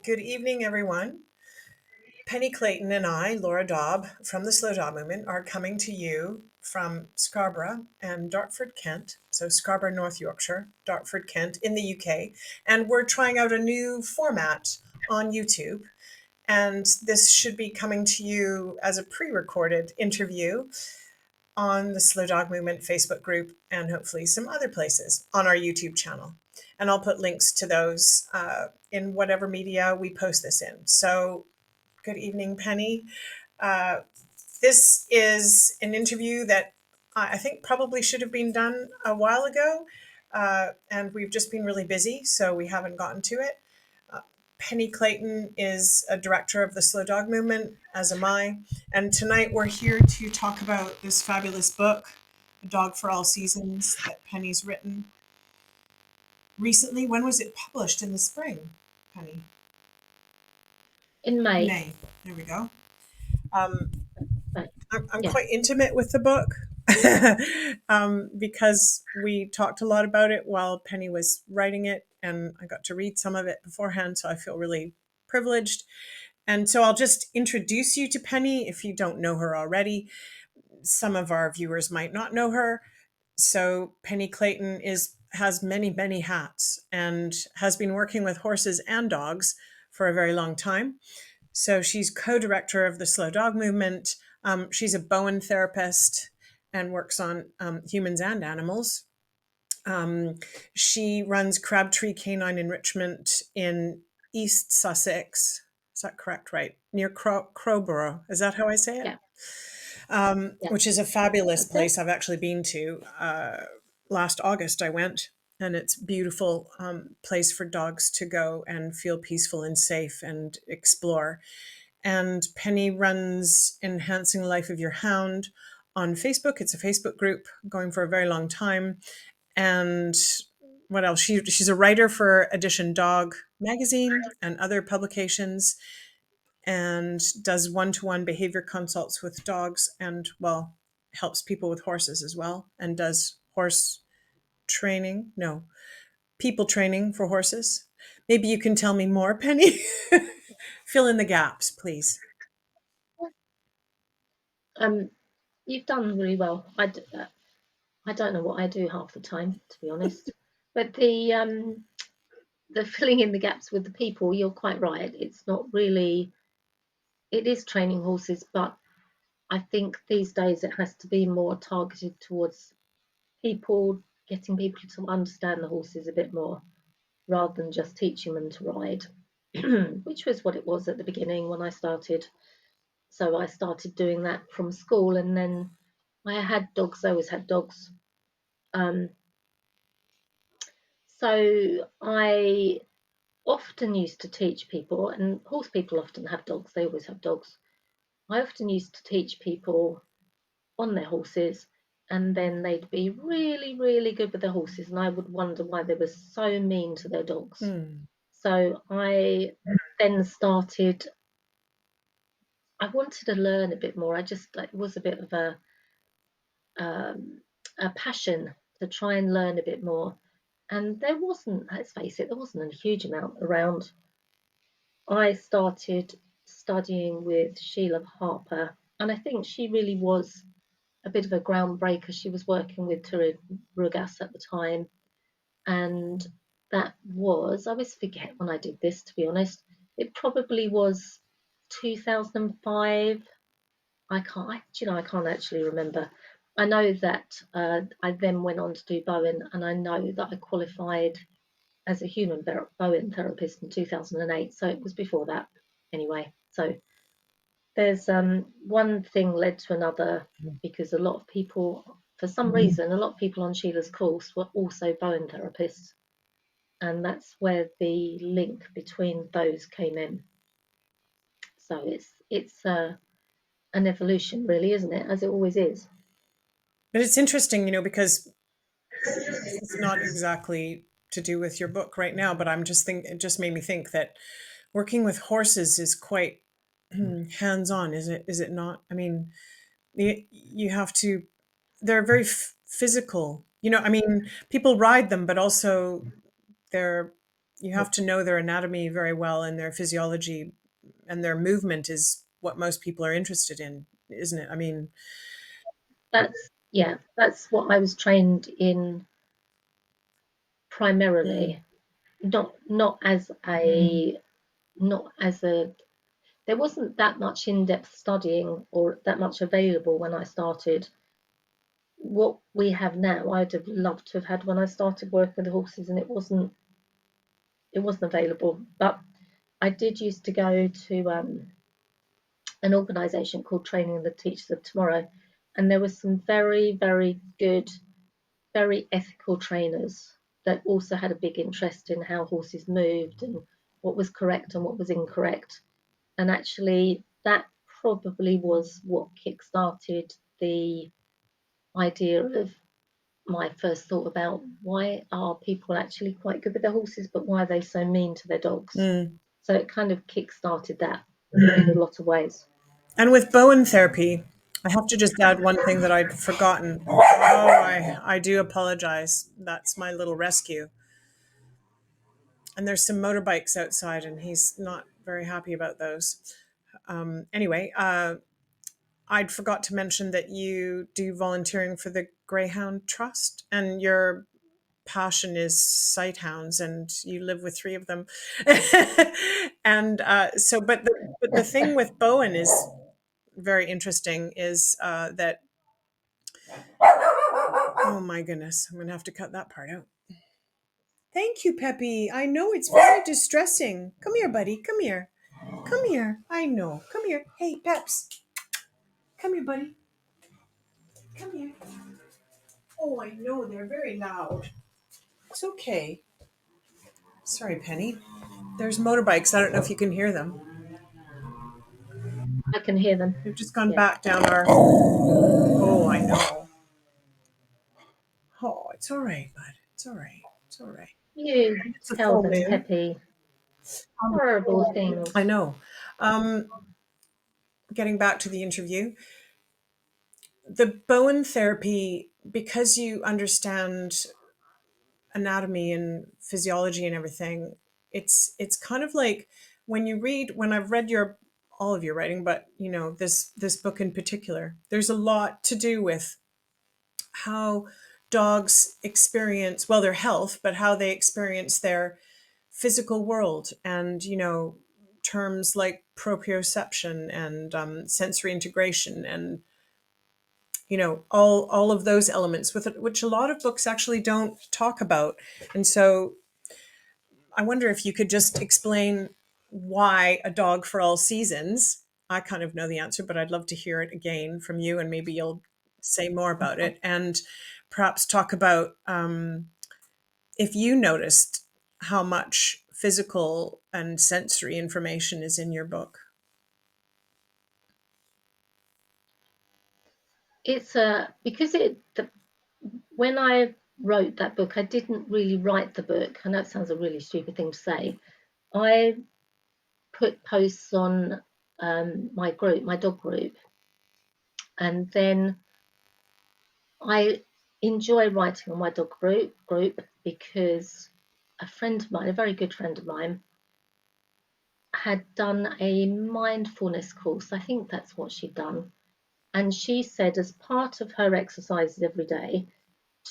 Good evening, everyone. Pennie Clayton and I, Laura Dobb from the Slow Dog Movement, are coming to you from Scarborough and Dartford, Kent. So, Scarborough, North Yorkshire, Dartford, Kent, in the UK. And we're trying out a new format on YouTube. And this should be coming to you as a pre recorded interview on the Slow Dog Movement Facebook group and hopefully some other places on our YouTube channel. And I'll put links to those in whatever media we post this in. So, good evening, Pennie. Uh, this is an interview that I think probably should have been done a while ago, and we've just been really busy, so we haven't gotten to it. Pennie Clayton is a director of the Slow Dog Movement, as am I. And tonight we're here to talk about this fabulous book, A Dog for All Seasons, that Pennie's written recently. When was it published? In the spring, Pennie? In May. May. There we go. Um, Right. I'm Yeah. quite intimate with the book because we talked a lot about it while Pennie was writing it, and I got to read some of it beforehand, so I feel really privileged. And so I'll just introduce you to Pennie if you don't know her already. Some of our viewers might not know her. So Pennie Clayton has many hats and has been working with horses and dogs for a very long time. So she's co-director of the Slow Dog Movement. She's a Bowen therapist and works on humans and animals. Um, she runs Crabtree Canine Enrichment in East Sussex. Is that correct? Right near Crowborough. Is that how I say it? Yeah. Yeah. Which is a fabulous That's it. place I've actually been to. Last August, I went, and it's a beautiful place for dogs to go and feel peaceful and safe and explore. And Pennie runs Enhancing the Life of Your Hound on Facebook. It's a Facebook group going for a very long time. And what else? She's a writer for Edition Dog magazine and other publications, and does one-to-one behavior consults with dogs, and well, helps people with horses as well, and does horse training. No, people training for horses. Maybe you can tell me more, Pennie. Fill in the gaps, please. Um, you've done really well. I don't know what I do half the time, to be honest. But the filling in the gaps with the people, you're quite right. It's not really. It is training horses, but I think these days it has to be more targeted towards people, getting people to understand the horses a bit more, rather than just teaching them to ride, which was what it was at the beginning when I started. So I started doing that from school, and then I had dogs. I always had dogs. Um, so I often used to teach people, and horse people often have dogs. They always have dogs. I often used to teach people on their horses, and then they'd be really good with their horses, and I would wonder why they were so mean to their dogs. Hmm. So I then started. I wanted to learn a bit more. I just it was a bit of um, a passion to try and learn a bit more. And there wasn't, let's face it, there wasn't a huge amount around. I started studying with Sheila Harper, and I think she really was a bit of a groundbreaker. She was working with Turi Rugas at the time, and that was, I always forget when I did this, to be honest. It probably was 2005. I can't actually remember. I know that I then went on to do Bowen, and I know that I qualified as a human Bowen therapist in 2008. So it was before that, anyway. So there's one thing led to another because a lot of people, for some reason, a lot of people on Sheila's course were also Bowen therapists, and that's where the link between those came in. So it's an evolution, really, isn't it? As it always is. But it's interesting, because this is not exactly to do with your book right now, but it just made me think that working with horses is quite hands-on, is it not? I mean, you have to, they're very physical. I mean, people ride them, but also they're You have to know their anatomy very well and their physiology, and their movement is what most people are interested in, isn't it? I mean, That's yeah, that's what I was trained in mm, primarily. Not as a not as a there wasn't that much in-depth studying or that much available when I started. What we have now, I'd have loved to have had when I started working with horses, and it wasn't available. But I did used to go to an organisation called Training the Teachers of Tomorrow, and there were some very, very good, very ethical trainers that also had a big interest in how horses moved and what was correct and what was incorrect. And actually, that probably was what kick-started the idea of my first thought about why are people actually quite good with their horses, but why are they so mean to their dogs? mm. So it kind of kick-started that in a lot of ways. And with Bowen therapy, I have to just add one thing that I'd forgotten. Oh, I do apologize. That's my little rescue. And there's some motorbikes outside, and he's not very happy about those. Anyway, I'd forgot to mention that you do volunteering for the Greyhound Trust, and your passion is sight hounds, and you live with three of them. And but the thing with Bowen is very interesting is that, oh my goodness, I'm gonna have to cut that part out. Thank you, Peppy. I know it's very distressing. Come here, buddy. Come here. Come here. I know. Come here. Hey, Peps. Come here, buddy. Come here. Oh, I know they're very loud. It's okay. Sorry, Penny. There's motorbikes. I don't know if you can hear them. I can hear them. They've just gone Yeah. back down our. Oh, I know. Oh, it's all right, bud. It's all right. It's all right. You It's a tell full them, moon. Peppy, Um, horrible I things. know. Um, Getting back to the interview, the Bowen therapy, because you understand anatomy and physiology and everything, it's kind of like when I've read your all of your writing, but this book in particular, there's a lot to do with how dogs experience, well, their health, but how they experience their physical world, and terms like proprioception and sensory integration, and all of those elements with it, which a lot of books actually don't talk about. And so I wonder if you could just explain why a dog for all seasons. I kind of know the answer, but I'd love to hear it again from you, and maybe you'll say more about it, and perhaps talk about if you noticed how much physical and sensory information is in your book. It's because when I wrote that book, I didn't really write the book. I know it sounds a really stupid thing to say. I put posts on my group, my dog group, and then I enjoy writing on my dog group because a friend of mine, a very good friend of mine, had done a mindfulness course. I think that's what she'd done. And she said, as part of her exercises every day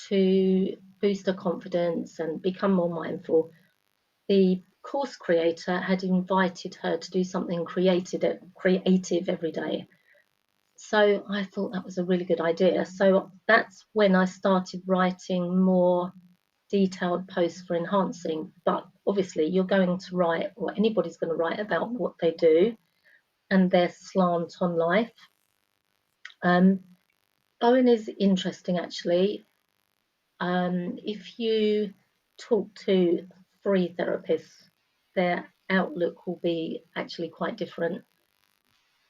to boost her confidence and become more mindful, the course creator had invited her to do something creative every day. So I thought that was a really good idea. So that's when I started writing more detailed posts for enhancing. But obviously, you're going to write, or anybody's going to write about what they do and their slant on life. Um, Owen is interesting actually. If you talk to three therapists, their outlook will be actually quite different.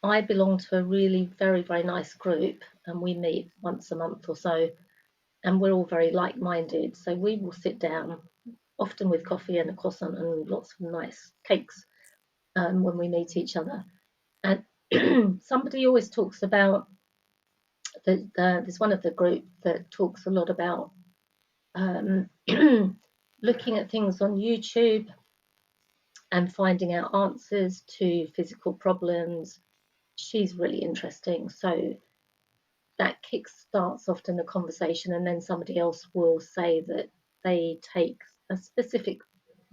I belong to a really very, very nice group, and we meet once a month or so, and we're all very like minded. So we will sit down, often with coffee and a croissant and lots of nice cakes when we meet each other. And somebody always talks about there's one of the group that talks a lot about um, looking at things on YouTube and finding out answers to physical problems. She's really interesting. So that kick starts often a conversation, and then somebody else will say that they take a specific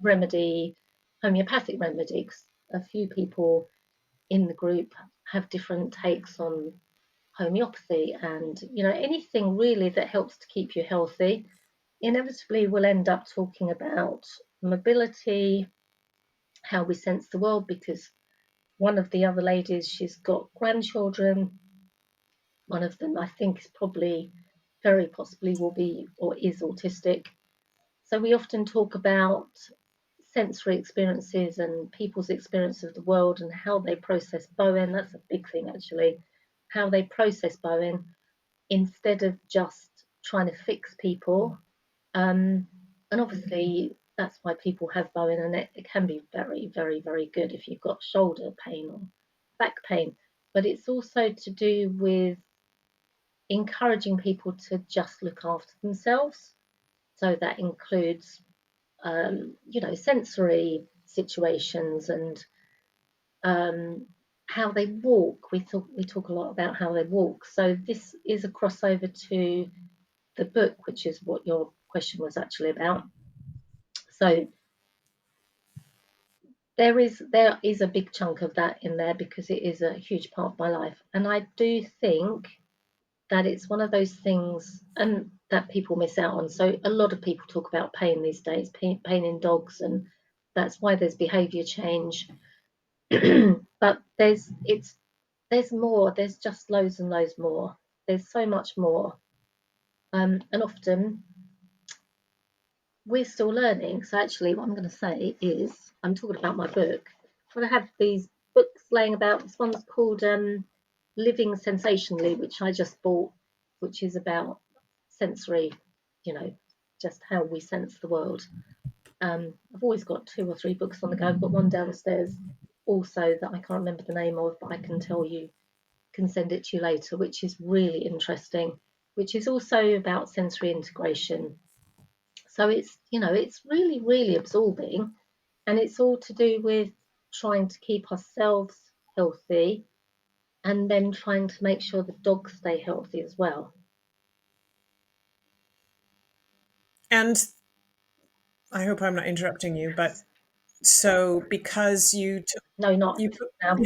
remedy, homeopathic remedy, 'cause a few people in the group have different takes on homeopathy, and anything really that helps to keep you healthy. Inevitably we'll end up talking about mobility, how we sense the world, because one of the other ladies, she's got grandchildren. One of them, I think, is probably, very possibly, will be or is autistic. So we often talk about sensory experiences and people's experience of the world and how they process Bowen. That's a big thing, actually, how they process Bowen instead of just trying to fix people. And obviously, that's why people have Bowen, and it can be very, very, very good if you've got shoulder pain or back pain. But it's also to do with encouraging people to just look after themselves. So that includes, sensory situations and how they walk. We talk a lot about how they walk. So this is a crossover to the book, which is what your question was actually about. So there is a big chunk of that in there because it is a huge part of my life, and I do think that it's one of those things and that people miss out on. So a lot of people talk about pain these days, pain in dogs, and that's why there's behaviour change. But there's more. There's just loads and loads more. There's so much more, and often we're still learning. So actually, what I'm going to say is, I'm talking about my book. But I have these books laying about. This one's called Living Sensationally, which I just bought, which is about sensory, you know, just how we sense the world. I've always got two or three books on the go. I've got one downstairs also that I can't remember the name of, but I can tell you, can send it to you later, which is really interesting, which is also about sensory integration. So it's really, really absorbing, and it's all to do with trying to keep ourselves healthy and then trying to make sure the dogs stay healthy as well. And I hope I'm not interrupting you, but so because No, not you put now.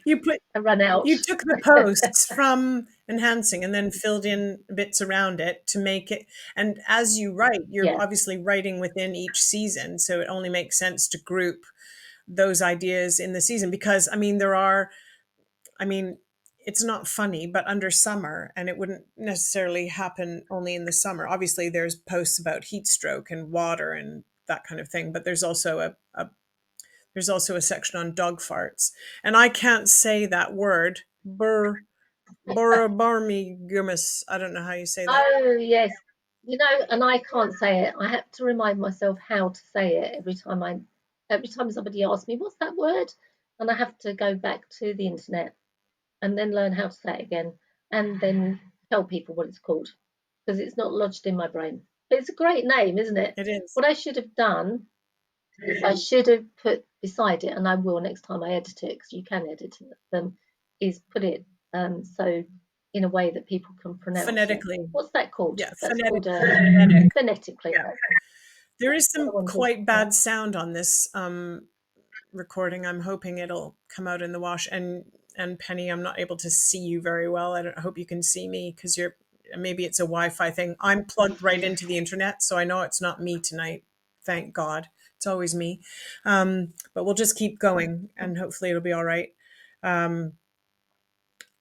you put I run out. you took the posts from enhancing and then filled in bits around it to make it, and as you write, you're Yeah, obviously writing within each season, so it only makes sense to group those ideas in the season, because I mean, it's not funny, but under summer, and it wouldn't necessarily happen only in the summer. Obviously, there's posts about heat stroke and water and that kind of thing, but there's also a section on dog farts, and I can't say that word. Borobarmigumus. I don't know how you say that. oh yes. And I can't say it. I have to remind myself how to say it every time somebody asks me what's that word, and I have to go back to the internet and then learn how to say it again, and then tell people what it's called, because it's not lodged in my brain. But it's a great name, isn't it? It is. What I should have done is I should have put beside it, and I will next time I edit it, because you can edit them, is put it so in a way that people can pronounce it. Phonetically. What's that called? Yeah, That's called phonetic. phonetically. Yeah. There is What I some wanted. quite Yeah. bad sound on this recording. I'm hoping it'll come out in the wash. And Penny, I'm not able to see you very well. I hope you can see me, because you're, maybe it's a Wi-Fi thing. I'm plugged right into the internet, so I know it's not me tonight. Thank God. It's always me. But we'll just keep going, and hopefully it'll be all right. Um,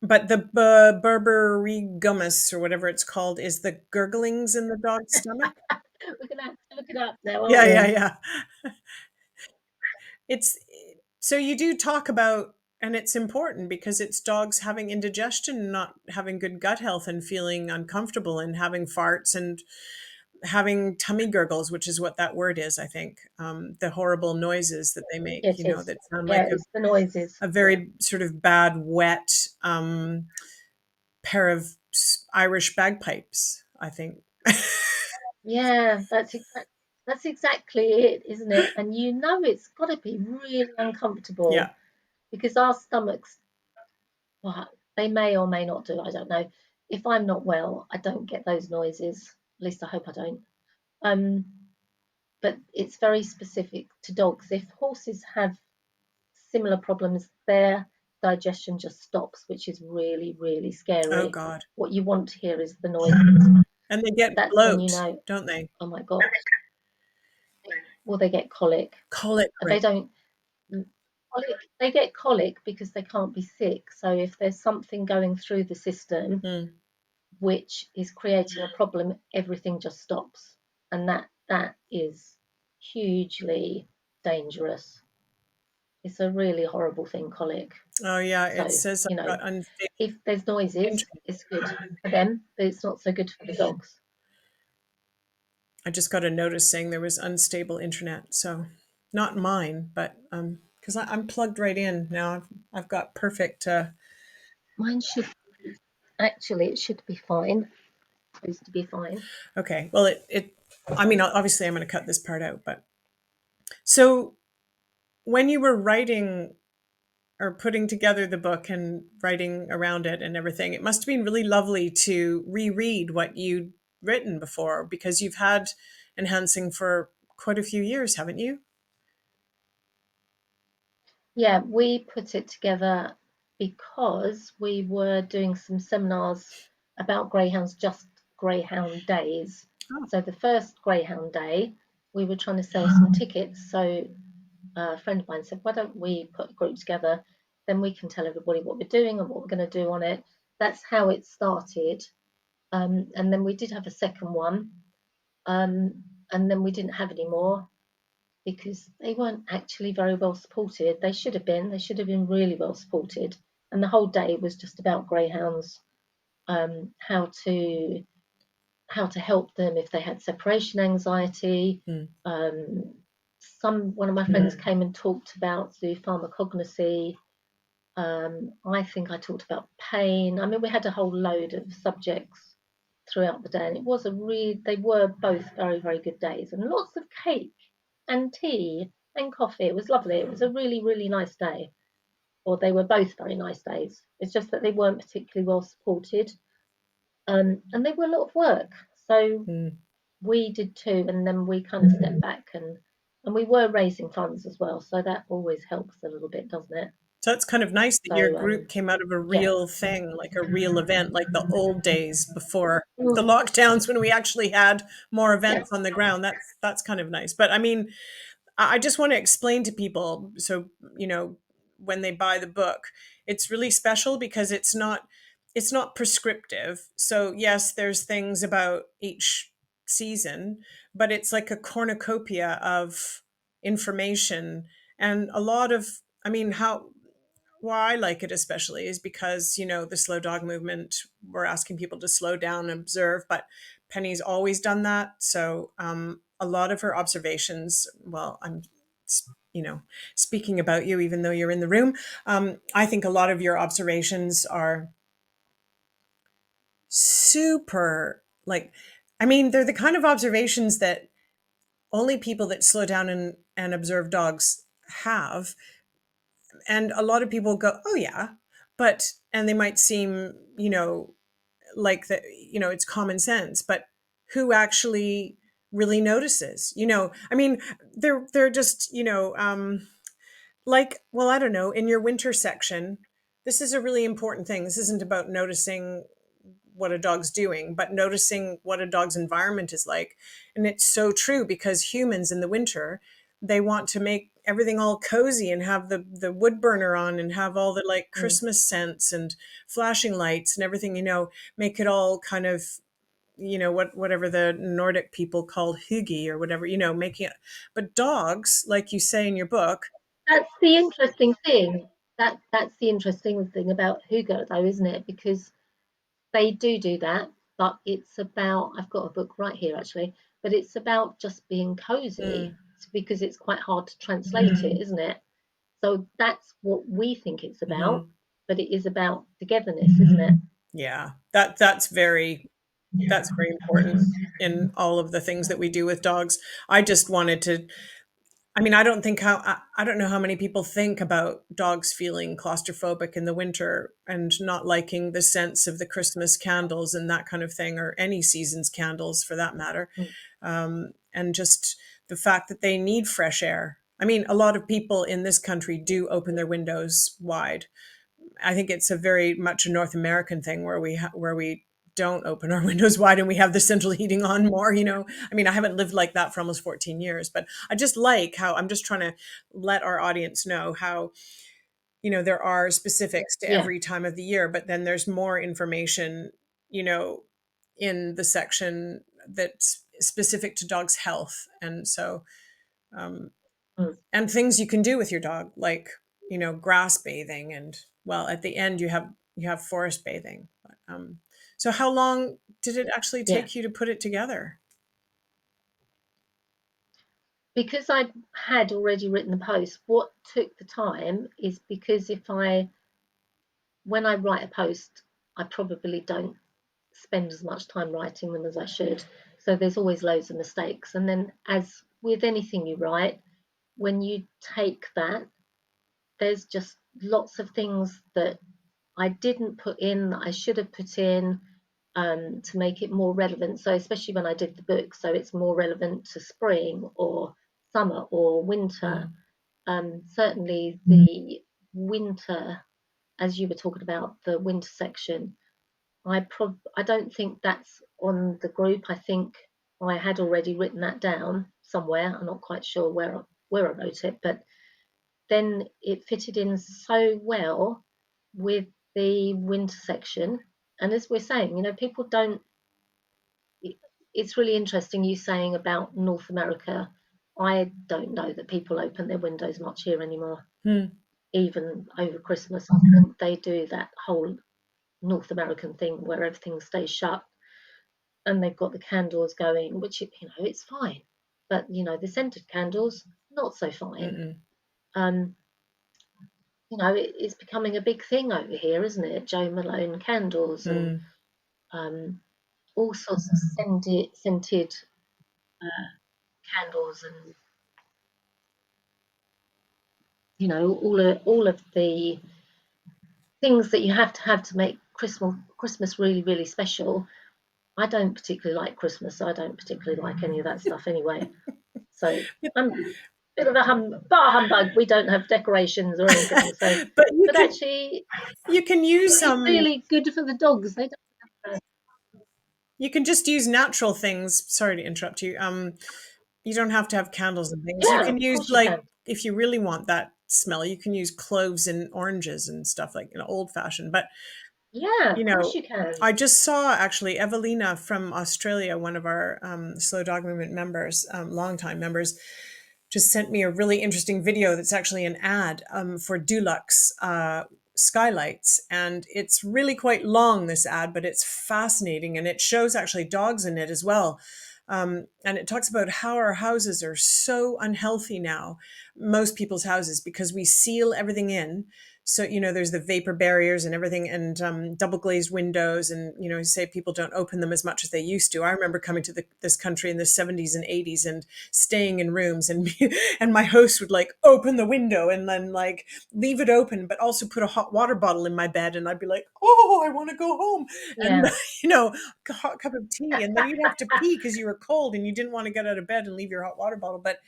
but the Berbery gummus, or whatever it's called, is the gurglings in the dog's stomach. We're gonna have to look it up now, aren't Yeah, yeah, we? yeah. It's so you do talk about, and it's important because it's dogs having indigestion, not having good gut health, and feeling uncomfortable, and having farts, and having tummy gurgles, which is what that word is, I think. The horrible noises that they make, It is. that sound Yeah, like it's the noises. a Yeah. very sort of bad, wet pair of Irish bagpipes, I think. Yeah, That's exactly it, isn't it? And you know it's got to be really Yeah. uncomfortable because our stomachs, well, they may or may not do, I don't know. If I'm not well, I don't get those noises. At least I hope I don't. Um, but it's very specific to dogs. If horses have similar problems, their digestion just stops, which is really, really Oh scary. God. What you want to hear is the noises. And they get That's when you bloat, know, don't they? oh my God, will they get colic? Colic, They right? don't, colic, they get colic because they can't be sick. So if there's something going through the system Mm. which is creating a problem, everything just stops. And that is hugely dangerous. It's a really horrible thing, colic. Oh yeah, it So, says you I've know, got unstable if there's noises, internet. it's good for them, but it's not so good for the dogs. I just got a notice saying there was unstable internet. So not mine, but because I'm plugged right in now. I've got perfect. Mine should actually, it should be fine. It's supposed to be fine. Okay. Well, it. I mean, obviously, I'm going to cut this part out. But so when you were writing or putting together the book and writing around it and everything, it must have been really lovely to reread what you'd written before because you've had enhancing for quite a few years, haven't you? Yeah, we put it together because we were doing some seminars about greyhounds, just greyhound days. Oh. So the first greyhound day, we were trying to sell some tickets. So a friend of mine said, "Why don't we put a group together? Then we can tell everybody what we're doing and what we're going to do on it." That's how it started. And then we did have a second one, um, and then we didn't have any more because they weren't actually very well supported. They should have been. They should have been really well supported. And the whole day was just about greyhounds, how to help them if they had separation anxiety. Mm. Um, one of my friends came and talked about the pharmacognosy. I think I talked about pain. I mean, we had a whole load of subjects throughout the day, and it was they were both very, very good days, and lots of cake and tea and coffee. It was lovely. It was a really, really nice day, or they were both very nice days. It's just that they weren't particularly well supported, and they were a lot of work. So Mm. we did too, and then we kind of stepped back and we were raising funds as well, so that always helps a little bit, doesn't it? So it's kind of nice that your So group came out of a yeah. real thing, like a real event, like the old days before the Mm, lockdowns when we actually had more yeah. events on the ground. That's kind of nice. But I mean, I just want to explain to people so you know when they buy the book, it's really special because it's not prescriptive. So yes, there's things about each season, but it's like a cornucopia of information and a lot of I mean how why I like it especially is because, the slow dog movement, we're asking people to slow down and observe, but Penny's always done that. So a lot of her observations, well, you know, speaking about you, even though you're in the room, I think a lot of your observations are super, like, I mean, they're the kind of observations that only people that slow down and observe dogs have. And a lot of people go, oh yeah, and they might seem, like that, it's common sense, but who actually really notices? I mean, they're just, like, well, I don't know, in your winter section, this is a really important thing. This isn't about noticing what a dog's doing, but noticing what a dog's environment is like. And it's so true because humans in the winter, they want to make everything all cozy and have the wood burner on and have all the like Mm. Christmas scents and flashing lights and everything, make it all kind of, whatever the Nordic people called hygge or whatever, making it. But dogs, like you say in your book, That's the interesting thing. That's the interesting thing about Hugo, though, isn't it? Because they do that, but it's about. I've got a book right here actually, but it's about just being cozy mm, because it's quite hard to translate it, isn't it? So that's what we think it's about, mhm. but it is about togetherness, isn't it? Yeah, that's very. That's very important in all of the things that we do with dogs. I just wanted to, I mean, I don't know how many people think about dogs feeling claustrophobic in the winter and not liking the sense of the Christmas candles and that kind of thing, or any season's candles for that matter. Mm. And just the fact that they need fresh air. I mean, a lot of people in this country do open their windows wide. I think it's a very much a North American thing where we don't open our windows wide and we have the central heating on more, you know. I mean, I haven't lived like that for almost 14 years, but I just like how I'm just trying to let our audience know how, you know, there are specifics to Yeah. every time of the year, but then there's more information, you know, in the section that's specific to dogs' health. And so um, Mm. and things you can do with your dog, like, you know, grass bathing, and well, at the end you have forest bathing. So how long did it actually Yeah. take you to put it together? Because I had already written the post, what took the time is because when I write a post, I probably don't spend as much time writing them as I should. So there's always loads of mistakes. And then, as with anything you write, when you take that, there's just lots of things that I didn't put in that I should have put in to make it more relevant. So, especially when I did the book, so it's more relevant to spring or summer or winter. Mm, Certainly, the winter, as you were talking about, the winter section, I don't think that's on the group. I think I had already written that down somewhere. I'm not quite sure where I wrote it, but then it fitted in so well with the winter section. And as we're saying, you know, people don't. It's really interesting you saying about North America. I don't know that people open their windows much here anymore, mm, even over Christmas. I think they do that whole North American thing where everything stays shut and they've got the candles going, which, you know, it's fine. But, you know, the scented candles, not so fine. mm, Um, you know, it's becoming a big thing over here, isn't it? Joe Malone candles and mm, um, all sorts of scented candles, and you know, all of the things that you have to make Christmas really really special. I don't particularly like Christmas. I don't particularly like any of that stuff anyway. So I'm a bit of a humbug. We don't have decorations or anything. So, mm. But but actually, you can use it's some really good for the dogs. They don't. you can just use natural things. Sorry to interrupt you. You don't have to have candles and things. You Yeah, can of use, course you like, can. if you really want that smell, you can use cloves and oranges and stuff, like, you know, old fashioned. But Yeah, you of course know, you can. I just saw actually Evelina from Australia, one of our Slow Dog Movement members, longtime members, just sent me a really interesting video that's actually an ad for Dulux skylights. And it's really quite long, this ad, but it's fascinating. And it shows actually dogs in it as well. And it talks about how our houses are so unhealthy now, most people's houses, because we seal everything in. So, you know, there's the vapor barriers and everything, and double glazed windows. And, you know, you say people don't open them as much as they used to. I remember coming to this country in the 70s and 80s and staying in rooms, and and my host would like open the window and then like leave it open, but also put a hot water bottle in my bed. And I'd be like, oh, I want to go home. And, Yeah. you know, a hot cup of tea. And then you'd have to pee because you were cold and you didn't want to get out of bed and leave your hot water bottle. But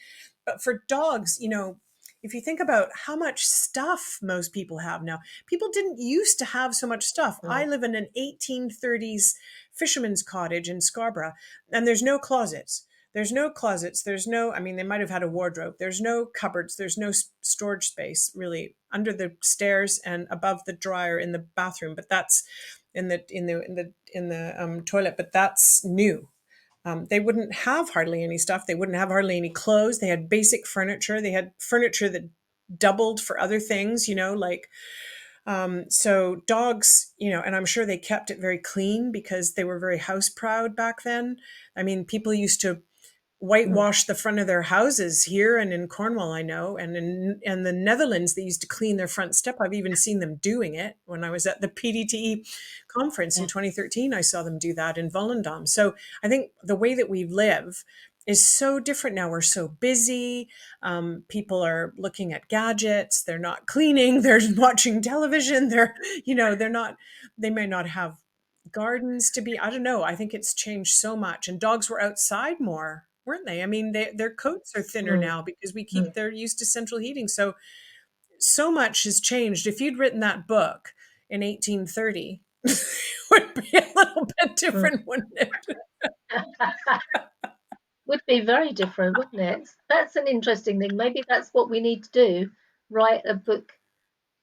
for dogs, you know, if you think about how much stuff most people have now, people didn't used to have so much stuff. I Mm. live in an 1830s fisherman's cottage in Scarborough, and there's no closets. There's no closets. There's no, I mean, they might have had a wardrobe. There's no cupboards. There's no storage space really under the stairs and above the dryer in the bathroom. But that's in the toilet. But that's new. They wouldn't have hardly any stuff. They wouldn't have hardly any clothes. They had basic furniture. They had furniture that doubled for other things, you know, like, so dogs, you know, and I'm sure they kept it very clean because they were very house proud back then. I mean, people used to mm, whitewash the front of their houses here and in Cornwall, I know, and in the Netherlands, they used to clean their front step. I've even seen them doing it when I was at the PDTE conference in yeah, 2013. I saw them do that in Volendam. So I think the way that we live is so different now. We're so busy. People are looking at gadgets. They're not cleaning. They're watching television. They're not. They may not have gardens to be. I don't know. I think it's changed so much. And dogs were outside more, weren't they? I mean, their coats are thinner mm, now because mm. they're used to central heating. So much has changed. If you'd written that book in 1830, it would be a little bit Mm. different, wouldn't it? Would be very different, wouldn't it? That's an interesting thing. Maybe that's what we need to do. Write a book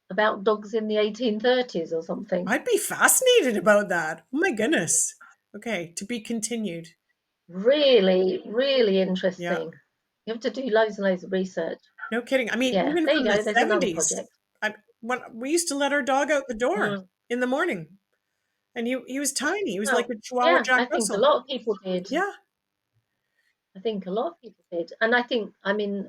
about dogs in the 1830s or something. I'd be fascinated about that. Oh my goodness. Okay, to be continued. Really, really Yeah, interesting. You have to do loads and loads of research. no kidding. I mean, Yeah, even there you from the go. There's another 70s. project. When we used to let our dog out the door Mm. in the morning, and he was tiny. He was like Well, a Chihuahua yeah, Jack I think a Russell. lot of people did. Yeah. I think a lot of people did. And I think, I mean,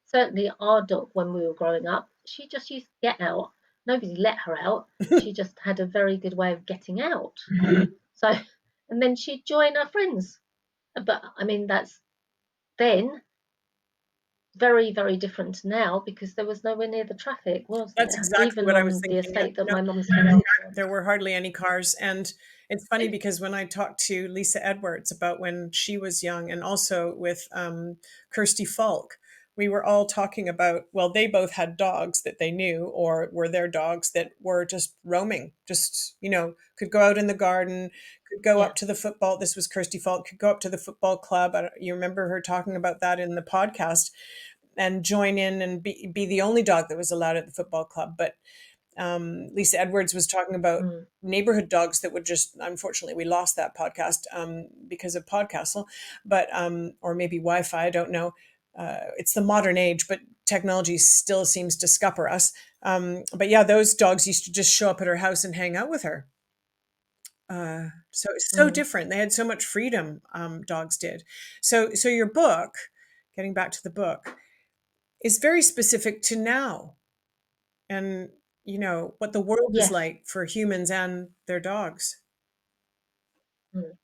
certainly our dog when we were growing up, she just used to get out. Nobody let her out. She just had a very good way of getting out. So, and then she'd join her friends. But I mean, that's then very, very different now because there was nowhere near the traffic, was That's there? exactly Even what I was on the thinking. Yeah. estate that No, my mum's house was on. there were hardly any cars. And it's funny because when I talked to Lisa Edwards about when she was young and also with Kirsty Falk, we were all talking about, well, they both had dogs that they knew or were their dogs that were just roaming, just, could go out in the garden, could go Yeah. up to the football. This was Kirsty Falk, could go up to the football club. You remember her talking about that in the podcast and join in and be the only dog that was allowed at the football club. But Lisa Edwards was talking about Mm. neighborhood dogs that would just, unfortunately, we lost that podcast because of Podcastle, but or maybe Wi-Fi, I don't know. It's the modern age, but technology still seems to scupper us. But yeah, those dogs used to just show up at her house and hang out with her. So it's so Mm. different. They had so much freedom. Dogs did. So your book, getting back to the book, is very specific to now and what the world is Yes. like for humans and their dogs. Mm.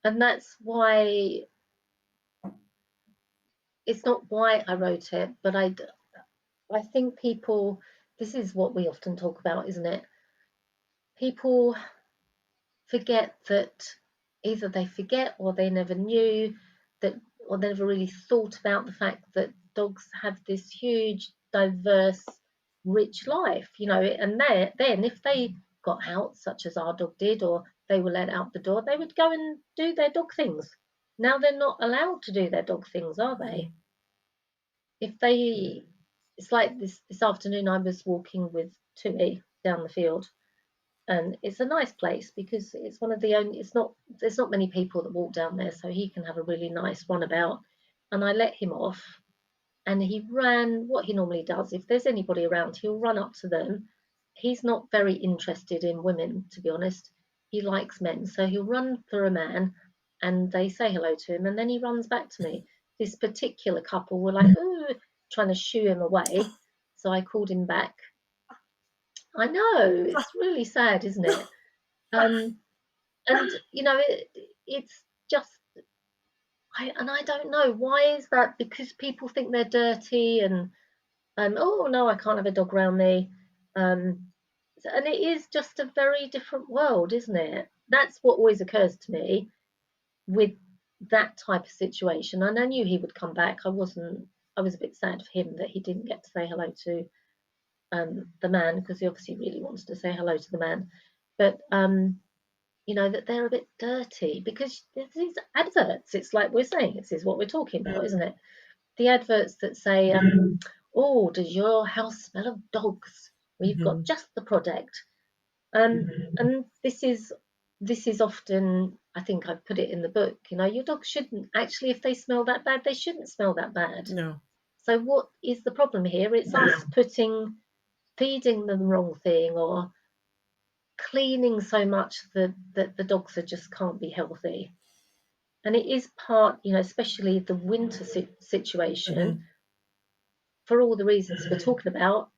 And that's why it's not why I wrote it, but I think people, this is what we often talk about, isn't it? People forget that either they forget or they never knew that, or they never really thought about the fact that dogs have this huge, diverse, rich life, and then if they got out, such as our dog did, or they were let out the door, they would go and do their dog things. Now they're not allowed to do their dog things, are they? If they, it's like this afternoon, I was walking with Tui down the field, and it's a nice place because it's one of the only, it's not, there's not many people that walk down there, so he can have a really nice runabout. And I let him off, and he ran what he normally does. If there's anybody around, he'll run up to them. He's not very interested in women, to be honest. He likes men, so he'll run for a man, and they say hello to him, and then he runs back to me. This particular couple were like, "Ooh," trying to shoo him away, so I called him back. I know, it's really sad, isn't it? Um, and it's just, I don't know, why is that? Because people think they're dirty, and oh no, I can't have a dog around me. um and it is just a very different world, isn't it? That's what always occurs to me with that type of situation. And I knew he would come back. I was a bit sad for him that he didn't get to say hello to the man, because he obviously really wants to say hello to the man. But that they're a bit dirty because there's these adverts. It's like we're saying, this is what we're talking about, isn't it? The adverts that say, "Oh, does your house smell of dogs? We've got Mhm. just the product." And this is often, I think I've put it in the book. Your dog shouldn't actually, if they smell that bad, they shouldn't smell that bad. No. So what is the problem here? It's us feeding them the wrong thing, or cleaning so much that the dogs are just can't be healthy. And it is part, especially the winter situation, Hmm. for all the reasons we're talking about.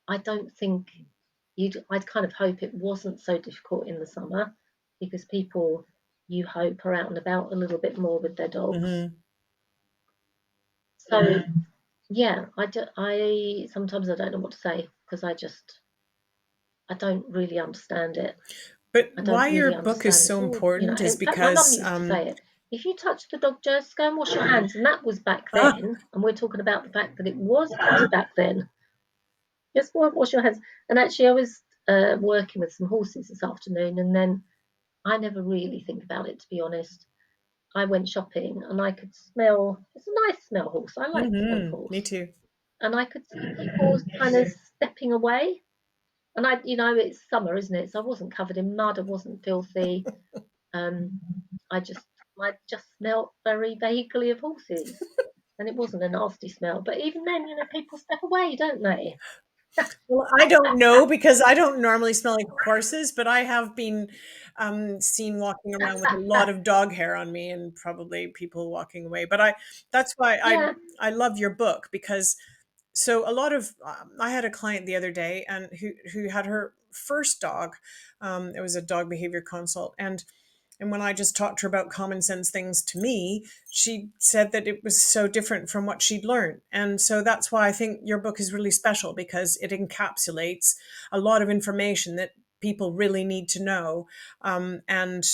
I don't think I'd kind of hope it wasn't so difficult in the summer, because people, you hope, are out and about a little bit more with their dogs. Hmm. So yeah, I sometimes I don't know what to say, because I don't really understand it. But I don't why your really book is understand. It's so all, important is in fact, my mum because, used to say it. If you touch the dog, just go and wash your hands. And that was back then. And we're talking about the fact that it was back then. Just go and wash your hands. And actually, I was working with some horses this afternoon, and then I never really think about it, to be honest. I went shopping and I could smell, it's a nice smell horse. I like the smell of me horse. too. And I could see people kind of stepping away. And it's summer, isn't it? So I wasn't covered in mud, I wasn't filthy. Um, I just I just smelt very vaguely of horses. And it wasn't a nasty smell. But even then, people step away, don't they? Well, I don't know because I don't normally smell like horses, but I have been seen walking around with a lot of dog hair on me, and probably people walking away. But that's why Yeah. I love your book because so a lot of I had a client the other day and who had her first dog. It was a dog behavior consult, and when I just talked to her about common sense things to me, she said that it was so different from what she'd learned. And so that's why I think your book is really special because it encapsulates a lot of information that people really need to know. And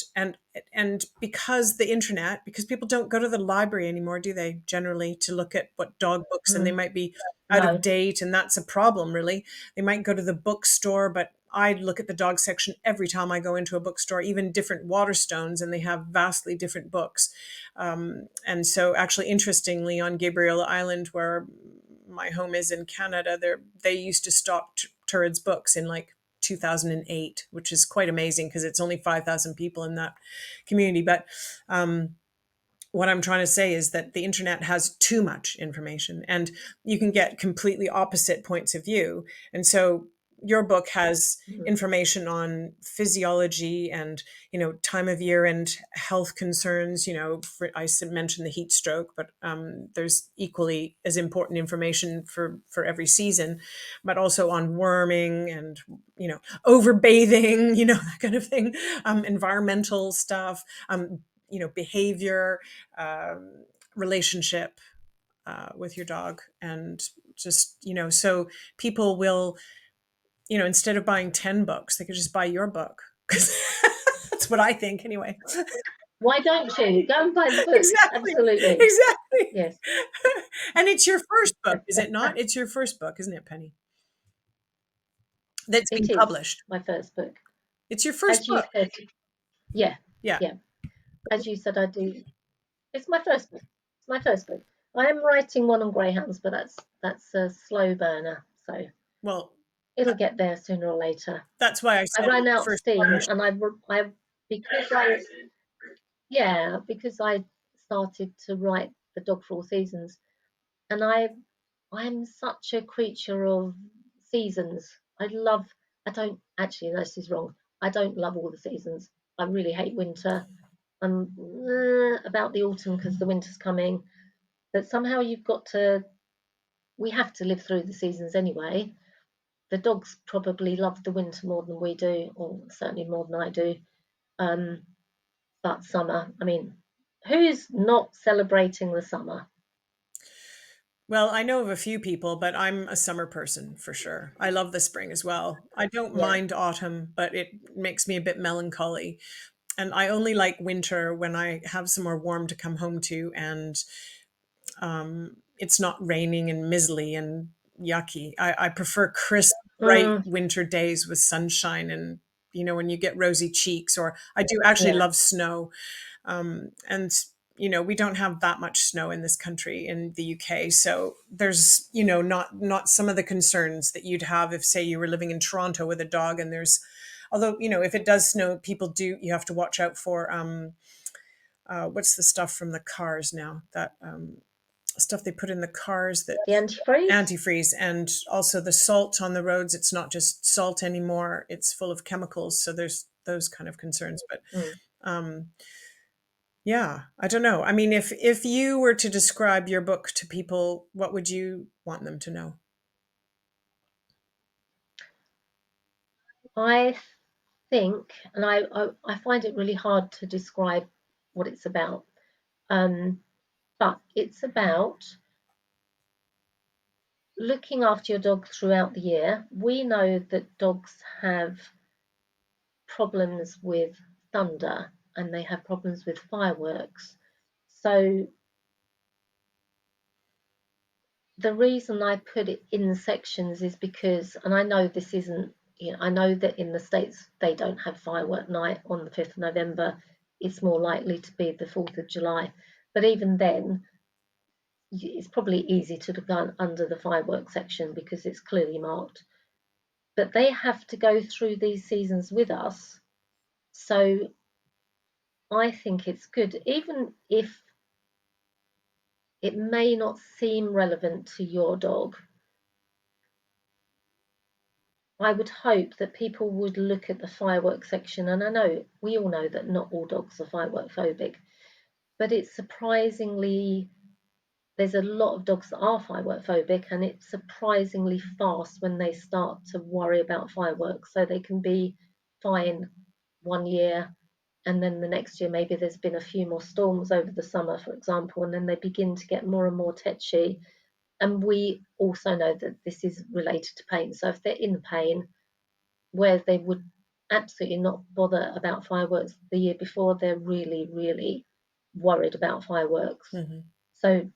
because the internet, because people don't go to the library anymore, do they, generally, to look at what dog books, and they Mm, might be out of no. date, and that's a problem, really. They might go to the bookstore, but I look at the dog section every time I go into a bookstore, even different Waterstones, and they have vastly different books. And so, actually, interestingly, on Gabriel Island, where my home is in Canada, they used to stock Turid's books in like 2008, which is quite amazing because it's only 5,000 people in that community. But um, what I'm trying to say is that the internet has too much information and you can get completely opposite points of view. And so your book has Mm, information on physiology and, time of year and health concerns. I mentioned the heat stroke, but there's equally as important information for every season, but also on worming and, overbathing, that kind of thing, environmental stuff, behavior, relationship with your dog, and just so people will, instead of buying 10 books, they could just buy your book because that's what I think anyway. why don't you go and buy the books? Exactly, Absolutely. exactly. Yes, And it's your first book, is it not? It's your first book, isn't it, Penny, that's been it is published? my first book. It's your first As you book. said, yeah, Yeah. yeah. As you said, I do. It's my first book. It's my first book. I am writing one on greyhounds, but that's a slow burner, so Well, it'll get there sooner or later. that's why I I said ran out of first steam, published. and I because I yeah because I started to write the Dog for All Seasons, and I'm such a creature of seasons. I don't actually, no, this is wrong. I don't love all the seasons. I really hate winter. I'm about the autumn because the winter's coming. But somehow we have to live through the seasons anyway. The dogs probably love the winter more than we do, or certainly more than I do. Um, but summer, I mean, who's not celebrating the summer? Well, I know of a few people, but I'm a summer person for sure. I love the spring as well. I don't Yeah. mind autumn, but it makes me a bit melancholy. And I only like winter when I have somewhere warm to come home to and it's not raining and mizzly and yucky. I prefer crisp, bright Mm, winter days with sunshine and, when you get rosy cheeks, or I do actually yeah. love snow. And we don't have that much snow in this country in the UK, so there's not some of the concerns that you'd have if, say, you were living in Toronto with a dog. And there's, although, if it does snow, you have to watch out for what's the stuff from the cars now, that stuff they put in the cars, that The antifreeze? antifreeze, and also the salt on the roads. It's not just salt anymore, it's full of chemicals, so there's those kind of concerns. But Mm. um, Yeah, I don't know. I mean, if you were to describe your book to people, what would you want them to know? I think, and I find it really hard to describe what it's about, um, but it's about looking after your dog throughout the year. We know that dogs have problems with thunder and they have problems with fireworks. So the reason I put it in sections is because, and I know this isn't, I know that in the States they don't have firework night on the 5th of November. It's more likely to be the 4th of July. But even then, it's probably easy to look under the fireworks section because it's clearly marked. But they have to go through these seasons with us. So I think it's good, even if it may not seem relevant to your dog. I would hope that people would look at the fireworks section, and I know we all know that not all dogs are firework phobic, but it's surprisingly there's a lot of dogs that are firework phobic, and it's surprisingly fast when they start to worry about fireworks. So they can be fine one year, and then the next year maybe there's been a few more storms over the summer, for example, and then they begin to get more and more tetchy. And we also know that this is related to pain. So if they're in pain, whereas they would absolutely not bother about fireworks the year before, they're really, really worried about fireworks. Hmm. So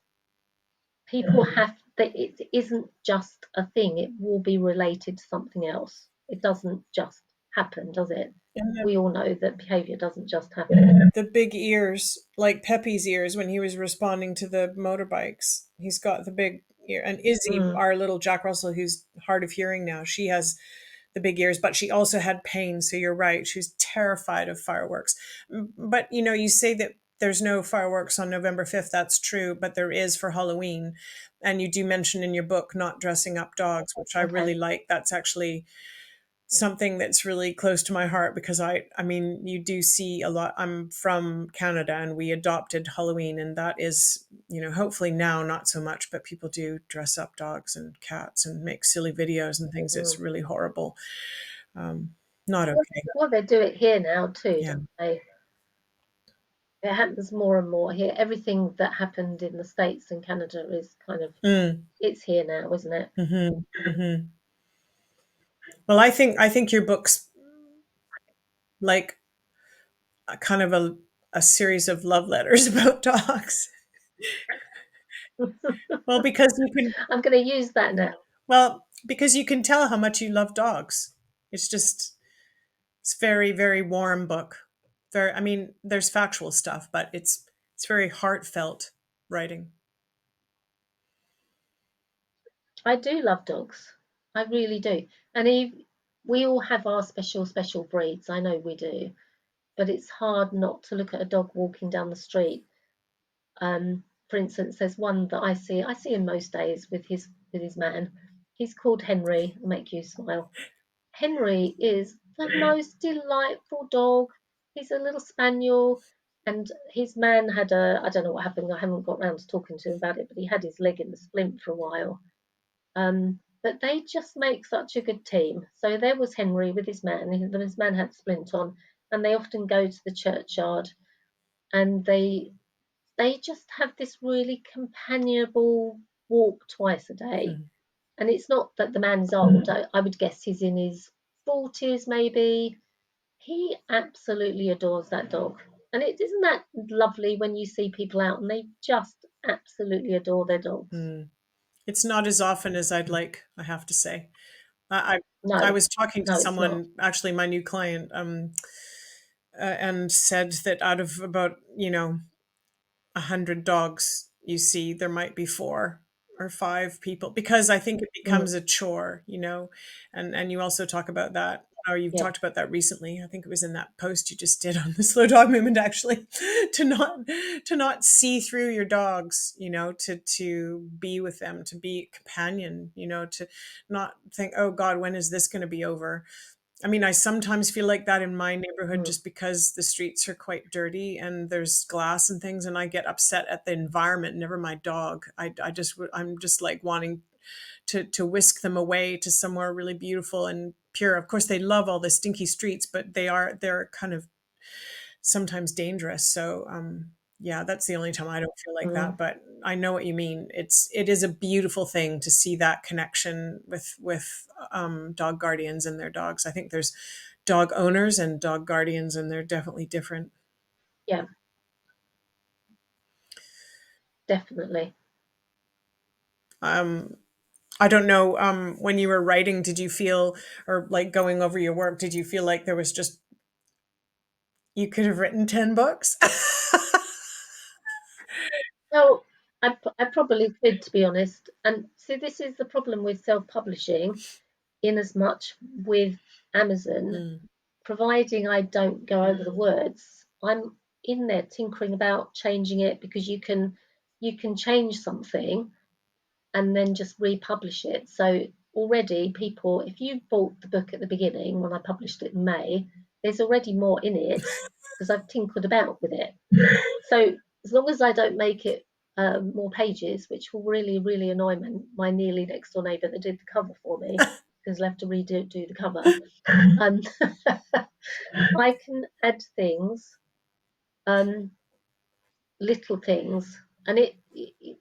people have that it isn't just a thing, it will be related to something else. It doesn't just happen, does it? And We all know that behavior doesn't just happen. the big ears, like Pepe's ears when he was responding to the motorbikes. He's got the big ear. And Izzy, Mm, our little Jack Russell, who's hard of hearing now, she has the big ears, but she also had pain. So you're right. She was terrified of fireworks. But you say that there's no fireworks on November 5th. That's true, but there is for Halloween. And you do mention in your book not dressing up dogs, which I really okay. like. That's actually something that's really close to my heart because I mean you do see a lot. I'm from Canada and we adopted Halloween, and that is, hopefully now not so much, but people do dress up dogs and cats and make silly videos and things. It's Mm. really horrible. um Not okay. Well, they do it here now too, Yeah. don't they? It happens more and more here. Everything that happened in the States and Canada is kind of Mm. it's here now, isn't it? Hmm. Hmm. Well, I think your book's like a kind of a series of love letters about dogs. Well, because you can I'm going to use that now. Well, because you can tell how much you love dogs. It's just, it's very, very warm book. Very, I mean, there's factual stuff, but it's very heartfelt writing. I do love dogs. I really do. And we all have our special breeds. I know we do. But it's hard not to look at a dog walking down the street. For instance, there's one that I see him most days with his man. He's called Henry, I'll make you smile. Henry is the most delightful dog. He's a little spaniel, and his man had I don't know what happened. I haven't got round to talking to him about it, but he had his leg in the splint for a while. But they just make such a good team. So there was Henry with his man. His man had splint on, and they often go to the churchyard, and they just have this really companionable walk twice a day. Mhm. And it's not that the man's old. I would guess he's in his 40s, maybe. He absolutely adores that dog. And isn't that lovely when you see people out and they just absolutely adore their dogs? Mm. It's not as often as I'd like, I have to say. I I No, was talking to no, it's not. someone, actually my new client, and said that out of about 100 dogs you see, there might be 4 or 5 people, because I think it Mm, becomes a chore, and you also talk about that, or you've yeah. talked about that recently. I think it was in that post you just did on the slow dog movement, actually, to not see through your dogs, to be with them, to be a companion, to not think, oh God, when is this going to be over? I mean, I sometimes feel like that in my neighborhood Mm, just because the streets are quite dirty and there's glass and things, and I get upset at the environment, never my dog. I'm just like wanting to whisk them away to somewhere really beautiful and pure. Of course, they love all the stinky streets, but they're kind of sometimes dangerous. So yeah, that's the only time I don't feel like that. mm. But I know what you mean. It is a beautiful thing to see that connection with dog guardians and their dogs. I think there's dog owners and dog guardians, and they're definitely different. Yeah, definitely. Um, I don't know. When you were writing, did you feel, or like going over your work, did you feel like there was just you could have written 10 books? Well, I probably could, to be honest. And see, this is the problem with self-publishing, in as much with Amazon, Mm. providing I don't go over the words, I'm in there tinkering about changing it because you can change something and then just republish it. So already people, if you bought the book at the beginning when I published it in May, there's already more in it because I've tinkered about with it. So as long as I don't make it more pages, which will really, really annoy my nearly next door neighbour that did the cover for me, because I'll have to redo do the cover. Um, I can add things, um, little things, and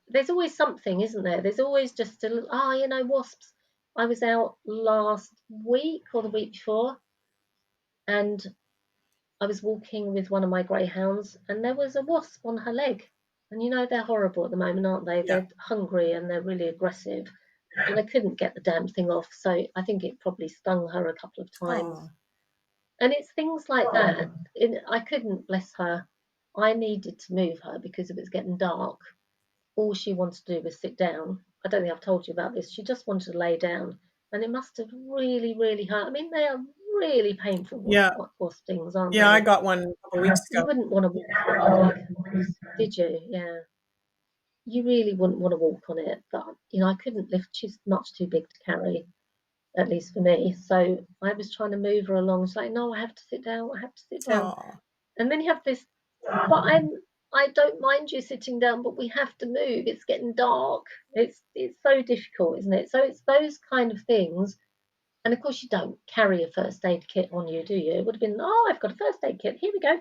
there's always something, isn't there? There's always just a little, wasps. I was out last week or the week before, and I was walking with one of my greyhounds, and there was a wasp on her leg. And they're horrible at the moment, aren't they? Yeah. They're hungry and they're really aggressive. And I couldn't get the damn thing off, so I think it probably stung her a couple of times. Oh. And it's things like that. I couldn't, bless her. I needed to move her because it was getting dark. All she wanted to do was sit down. I don't think I've told you about this. She just wanted to lay down, and it must have really, really hurt. I mean, they are really painful Yeah. wasp stings, aren't Yeah, I they? got one a couple weeks You ago. wouldn't want to walk on it. Did you? Yeah. You really wouldn't want to walk on it, but I couldn't lift. She's much too big to carry, at least for me. So I was trying to move her along. She's like, no, I have to sit down. I have to sit down. Oh. And then you have this, but I don't mind you sitting down, but we have to move. It's getting dark. It's so difficult, isn't it? So it's those kind of things. And of course, you don't carry a first aid kit on you, do you? It would have been, oh, I've got a first aid kit. Here we go.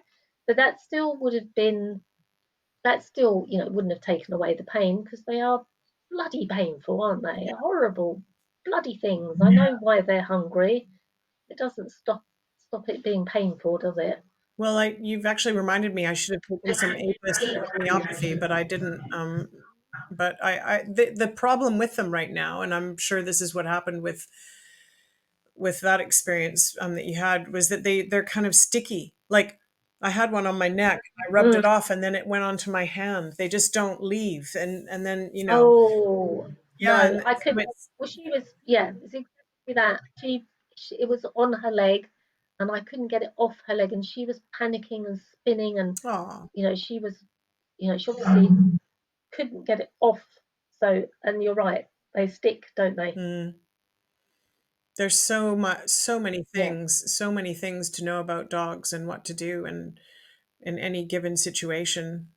But that still, wouldn't have taken away the pain because they are bloody painful, aren't they? Horrible, bloody things. I know why they're hungry. It doesn't stop it being painful, does it? Well, you've actually reminded me I should have taken some A-list homeopathy, but I didn't. But the problem with them right now, and I'm sure this is what happened with that experience that you had, was that they're kind of sticky. Like I had one on my neck, I rubbed Mm. it off, and then it went onto my hand. They just don't leave, and then Oh yeah, no, I so couldn't. it's Well, she was, yeah, it's exactly that. It was on her leg, and I couldn't get it off her leg, and she was panicking and spinning, and oh. she was, she obviously couldn't get it off. So, and you're right, they stick, don't they? Mm. There's Yeah. so many things to know about dogs and what to do and in any given situation.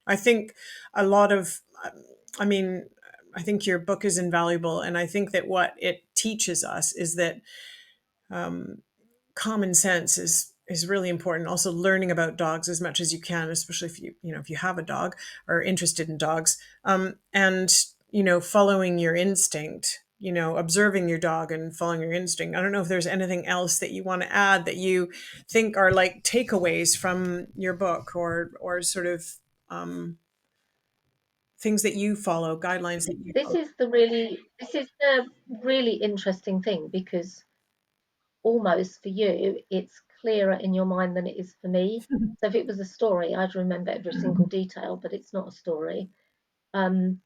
I think a lot of, I mean, I think your book is invaluable, and I think that what it teaches us is that common sense is really important. Also, learning about dogs as much as you can, especially if if you have a dog or interested in dogs, and following your instinct. Observing your dog and following your instinct. I don't know if there's anything else that you want to add that you think are like takeaways from your book, or sort of um, things that you follow, guidelines that you follow. This is the really interesting thing because almost for you, it's clearer in your mind than it is for me. So if it was a story, I'd remember every single detail, but it's not a story. Um,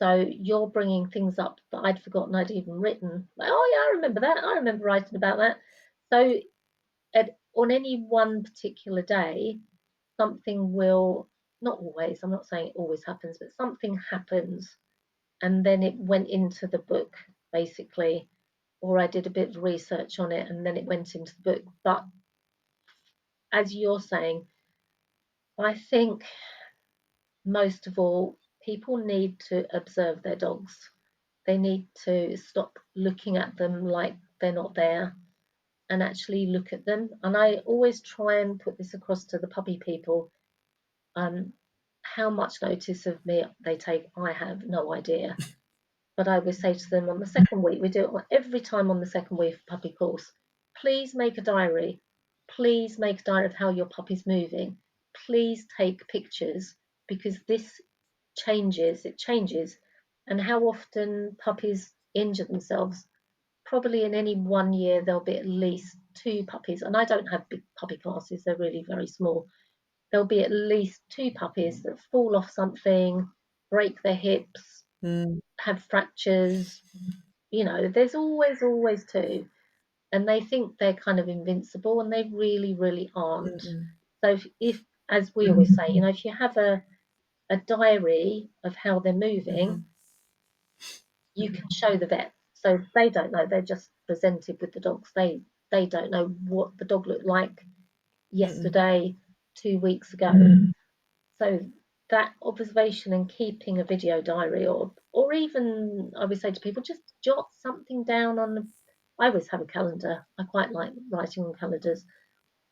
so you're bringing things up that I'd forgotten I'd even written. Like, oh yeah, I remember that. I remember writing about that. So on any one particular day, something will, not always, I'm not saying it always happens, but something happens, and then it went into the book basically. or I did a bit of research on it and then it went into the book. But as you're saying, I think most of all, people need to observe their dogs. They need to stop looking at them like they're not there and actually look at them. And I always try and put this across to the puppy people. Um, how much notice of me they take, I have no idea. But I would say to them on the second week, we do it every time on the second week of puppy course. Please make a diary. Please make a diary of how your puppy's moving. Please take pictures because this changes, it changes. And how often puppies injure themselves? Probably in any 1 year, there'll be at least two puppies. And I don't have big puppy classes, they're really very small. There'll be at least two puppies that fall off something, break their hips, Mm, have fractures. You know, there's always two. And they think they're kind of invincible, and they really, really aren't. mm-mm, So, if as we always say, you know, if you have a diary of how they're moving, mhm, you can show the vet. So they don't know, they're just presented with the dogs. They don't know what the dog looked like mm-mm. yesterday, 2 weeks ago. So that observation and keeping a video diary, or even I would say to people, just jot something down on the. I always have a calendar. I quite like writing on calendars.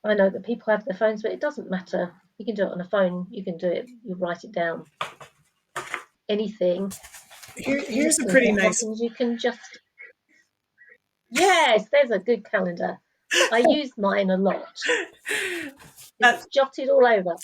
I know that people have their phones, but it doesn't matter. You can do it on a phone. You can do it. You write it down. Anything. Here's a Listen to pretty what nice. happens. You can just. Yes, there's a good calendar. I use mine a lot. That, It's jotted all over.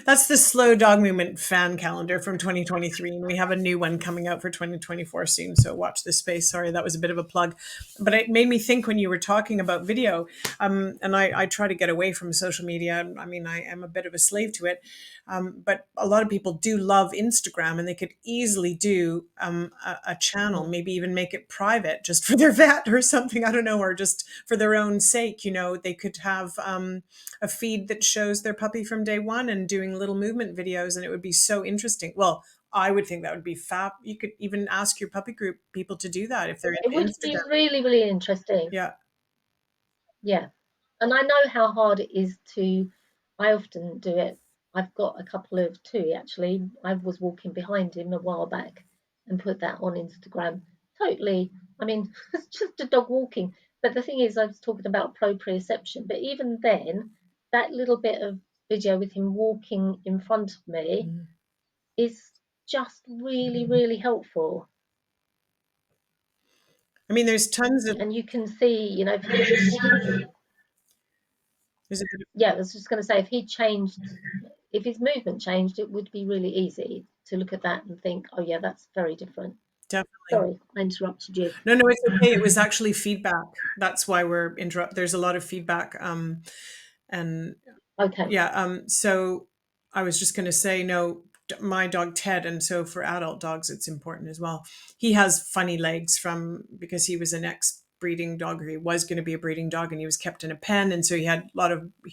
that's the Slow Dog Movement fan calendar from 2023, and we have a new one coming out for 2024 soon. So watch this space. Sorry, that was a bit of a plug, but it made me think when you were talking about video. And I try to get away from social media. I mean, I am a bit of a slave to it, but a lot of people do love Instagram, and they could easily do a channel, Mm. maybe even make it private, just for their vet or something. I don't know, or just for their own sake. You know, they could have. A feed that shows their puppy from day one and doing little movement videos, and it would be so interesting. Well, I would think that would be fab. You could even ask your puppy group people to do that if they're It into would be Instagram. really, really interesting. Yeah. Yeah. And I know how hard it is to, I often do it. I've got a couple of two actually. I was walking behind him a while back and put that on Instagram. Totally. I mean, it's just a dog walking. But the thing is, I was talking about proprioception. But even then, that little bit of video with him walking in front of me Mhm. is just really, really helpful. I mean, there's tons of And you can see, you know, there's a bit of, yeah, I was just going to say, if he changed, if his movement changed, it would be really easy to look at that and think, oh, yeah, that's very different. definitely. Sorry, I interrupted you. No, no, it's okay. It was actually feedback. That's why we're interrupt. There's a lot of feedback. And Okay. yeah, so I was just going to say, no, my dog Ted, and so for adult dogs, it's important as well. He has funny legs from because he was an ex breeding dog, or he was going to be a breeding dog, and he was kept in a pen, and so he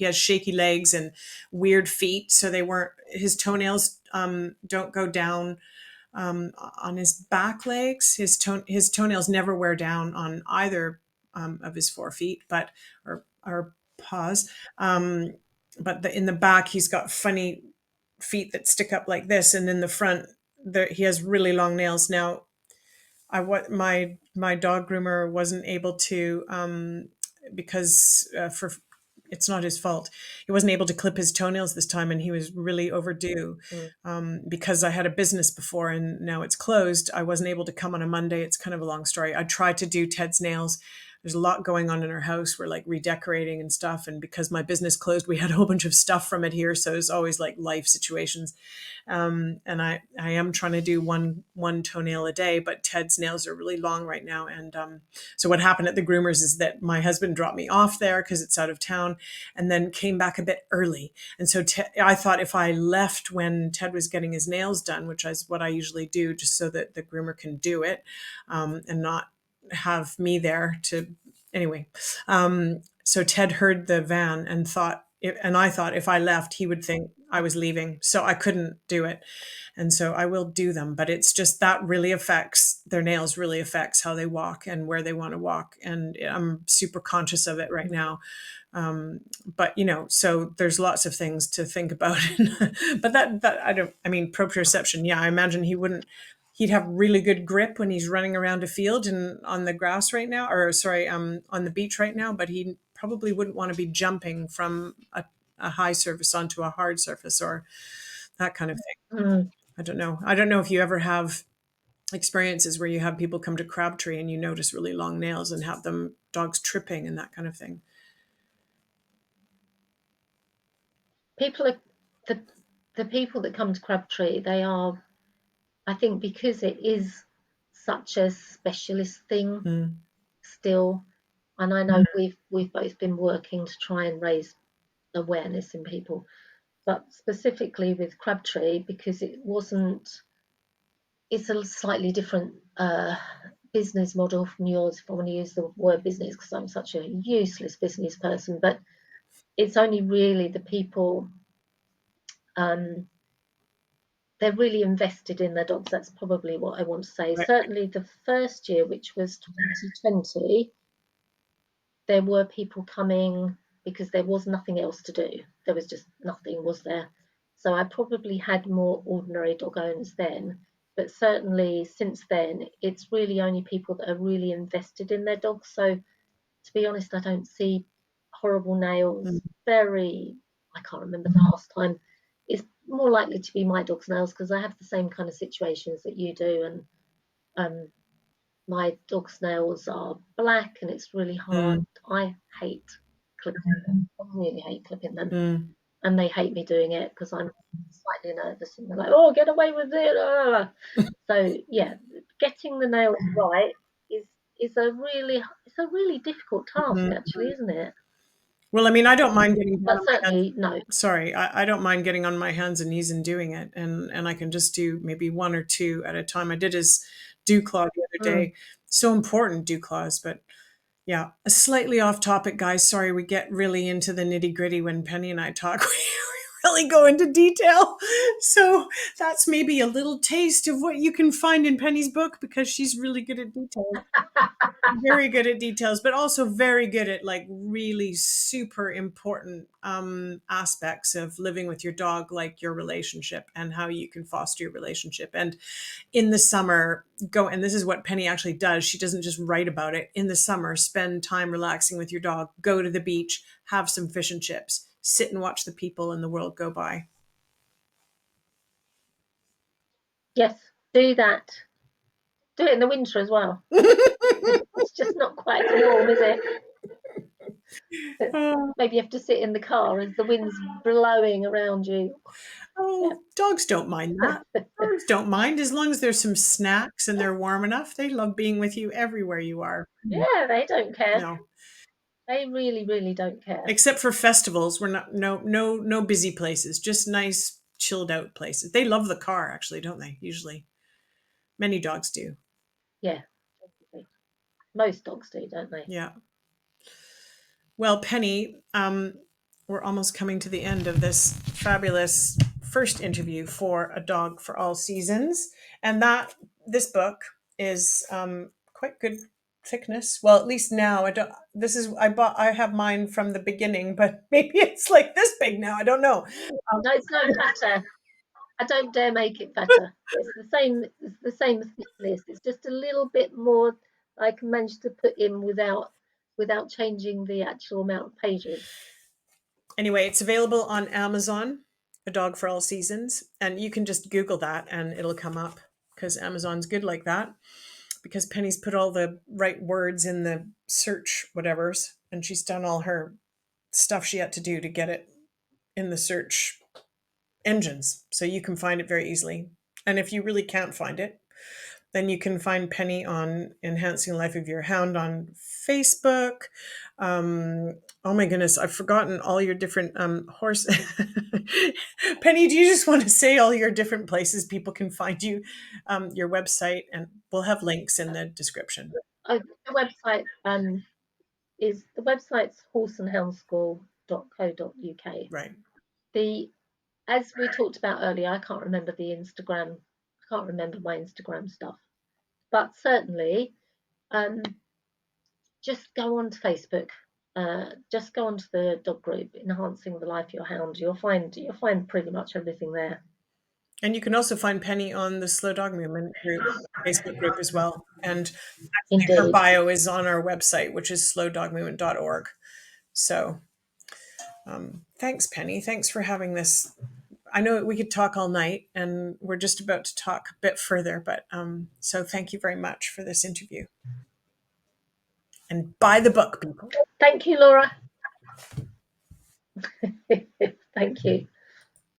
has shaky legs and weird feet, so they weren't his toenails don't go down on his back legs. His toenails never wear down on either of his 4 feet, but or paws. Um, but in the back, he's got funny feet that stick up like this, and in the front, he has really long nails. Now, I what my dog groomer wasn't able to because for it's not his fault. He wasn't able to clip his toenails this time, and he was really overdue. Mm. Because I had a business before and now it's closed. I wasn't able to come on a Monday. It's kind of a long story. I tried to do Ted's nails. There's a lot going on in our house. We're like redecorating and stuff, and because my business closed, we had a whole bunch of stuff from it here. So it's always like life situations. And I am trying to do one toenail a day, but Ted's nails are really long right now. And so what happened at the groomers is that my husband dropped me off there because it's out of town, and then came back a bit early. And so I thought if I left when Ted was getting his nails done, which is what I usually do, just so that the groomer can do it, and not have me there to anyway. So Ted heard the van and thought, and I thought if I left, he would think I was leaving, so I couldn't do it. And so I will do them, but it's just that really affects their nails, really affects how they walk and where they want to walk. And I'm super conscious of it right now. But so there's lots of things to think about. But that I mean, proprioception. Yeah, I imagine he'd have really good grip when he's running around a field and on the grass right now, or sorry, on the beach right now. But he probably wouldn't want to be jumping from a high surface onto a hard surface or that kind of thing. Mm. I don't know. I don't know if you ever have experiences where you have people come to Crabtree and you notice really long nails and have them dogs tripping and that kind of thing. People are the people that come to Crabtree. They are, I think, because it is such a specialist thing Mm, still, and I know we've both been working to try and raise awareness in people, but specifically with Crabtree because it wasn't. It's a slightly different business model from yours. If I want to use the word business, because I'm such a useless business person, but it's only really the people. Um, they're really invested in their dogs. That's probably what I want to say. right. Certainly, the first year, which was 2020, there were people coming because there was nothing else to do. There was just nothing, was there? So I probably had more ordinary dog owners then. But certainly since then, it's really only people that are really invested in their dogs. So to be honest, I don't see horrible nails. Mm, Very, I can't remember the last time. It's more likely to be my dog's nails because I have the same kind of situations that you do. And my dog's nails are black and it's really hard. mm, I hate clipping them. I really hate clipping them. mm, And they hate me doing it because I'm slightly nervous and they're like, oh, get away with it. So yeah, getting the nails right is is a really difficult task mm. actually, isn't it? Well, I mean, I don't mind getting down But on my hands. certainly no. Sorry, I don't mind getting on my hands and knees and doing it, and I can just do maybe one or two at a time. I did his dew claw the other Mm. day. So important, dew claws, but yeah, a slightly off topic, guys. Sorry, we get really into the nitty gritty when Penny and I talk. We really go into detail. So that's maybe a little taste of what you can find in Penny's book because she's really good at details. Very good at details, but also very good at like really super important aspects of living with your dog, like your relationship and how you can foster your relationship. And in the summer, go, and this is what Penny actually does. She doesn't just write about it. In the summer, spend time relaxing with your dog, go to the beach, have some fish and chips, sit and watch the people in the world go by. Yes, do that. Do it in the winter as well. It's just not quite as warm, is it? Oh, Maybe you have to sit in the car as the wind's blowing around you. Yeah. oh, dogs don't mind that. Dogs don't mind as long as there's some snacks and they're warm enough. They love being with you everywhere you are. Yeah, they don't care. No, They really, really don't care. except for festivals. We're not no busy places. Just nice chilled out places. They love the car, actually, don't they? Usually, many dogs do. Yeah, most dogs do, don't they? Yeah. Well, Penny, we're almost coming to the end of this fabulous first interview for A Dog for All Seasons, and that this book is quite good thickness. Well, at least now I don't. This is I have mine from the beginning, but maybe it's like this big now. I don't know. Um, No, it's no fatter. I don't dare make it fatter. It's the same. It's the same thickness. It's just a little bit more. I can manage to put in without changing the actual amount of pages. Anyway, it's available on Amazon. A Dog for All Seasons, and you can just Google that and it'll come up because Amazon's good like that. Because Penny's put all the right words in the search whatevers, and she's done all her stuff she had to do to get it in the search engines. So you can find it very easily. And if you really can't find it, then you can find Penny on Enhancing the Life of Your Hound on Facebook. Oh my goodness, I've forgotten all your different horse. Penny, do you just want to say all your different places people can find you, your website, and we'll have links in the description. Oh, the website is the website's horseandhoundschool.co.uk. Right. The as we talked about earlier, I can't remember the Instagram. I can't remember my Instagram stuff, but certainly, um, just go on to Facebook. Just go onto the dog group, enhancing the life of your hound. You'll find pretty much everything there. And you can also find Penny on the Slow Dog Movement group, Facebook group as well. And her Indeed. bio is on our website, which is slowdogmovement.org. So thanks, Penny. Thanks for having this. I know we could talk all night, and we're just about to talk a bit further, but so thank you very much for this interview. And buy the book, people. Thank you, Laura. Thank you.